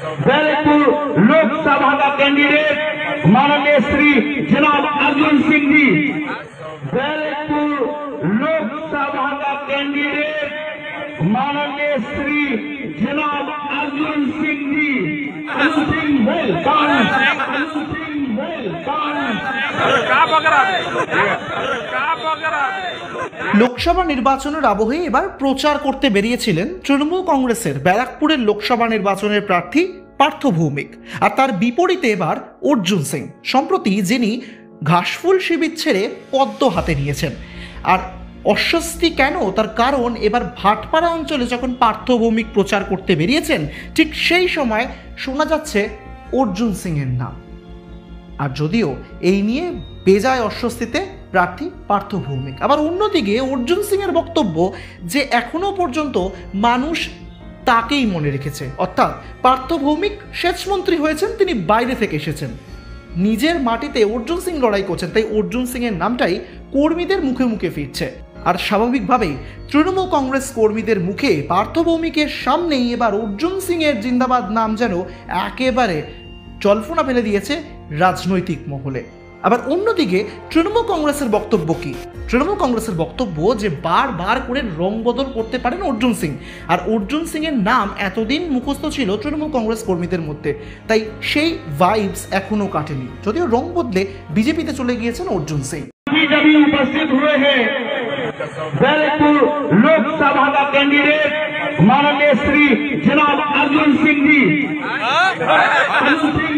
बैरकपुर लोकसभा का कैंडिडेट माननीय श्री जनाब अर्जुन सिंह जी। बैरकपुर लोकसभा का कैंडिडेट माननीय श्री जनाब अर्जुन सिंह जी। লোকসভা নির্বাচনের আবহে এবার প্রচার করতে বেরিয়েছিলেন তৃণমূল কংগ্রেসের ব্যারাকপুরের লোকসভা নির্বাচনের প্রার্থী পার্থ ভৌমিক, আর তার বিপরীতে এবার অর্জুন সিং, সম্প্রতি যিনি ঘাসফুল শিবির ছেড়ে পদ্ম হাতে নিয়েছেন। আর অস্বস্তি কেন, তার কারণ এবার ভাটপাড়া অঞ্চলে যখন পার্থ ভৌমিক প্রচার করতে বেরিয়েছেন ঠিক সেই সময় শোনা যাচ্ছে অর্জুন সিংয়ের নাম। আর যদিও এই নিয়ে বেজায় অস্বস্তিতে প্রার্থী পার্থ ভৌমিক, আবার অন্যদিকে অর্জুন সিংয়ের বক্তব্য যে এখনো পর্যন্ত মানুষ তাকেই মনে রেখেছে, অর্থাৎ পার্থ ভৌমিক সেচমন্ত্রী হয়েছেন, তিনি বাইরে থেকে এসেছেন, নিজের মাটিতে অর্জুন সিং লড়াই করছেন, তাই অর্জুন সিংয়ের নামটাই কর্মীদের মুখে মুখে ফিরছে। আর স্বাভাবিকভাবেই তৃণমূল কংগ্রেস কর্মীদের মুখে পার্থ ভৌমিকের সামনেই এবার অর্জুন সিংয়ের জিন্দাবাদ নাম যেন একেবারে জল্পনা ফেলে দিয়েছে রাজনৈতিক মহলে। আবার অন্যদিকে তৃণমূল কংগ্রেসের বক্তব্য কি? তৃণমূল কংগ্রেসের বক্তব্য যে বারবার করে রং বদল করতে পারেন অর্জুন সিং, আর অর্জুন সিংয়ের নাম এতদিন মুখস্থ ছিল তৃণমূল কংগ্রেস কর্মীদের মধ্যে, তাই সেই ভাইবস এখনো কাটেনি, যদিও রং বদলে বিজেপিতে চলে গিয়েছেন অর্জুন সিং। उपस्थित हुए हैं बैरकपुर लोकसभा का कैंडिडेट माननीय श्री जनाब अर्जुन सिंह जी। अर्जुन सिंह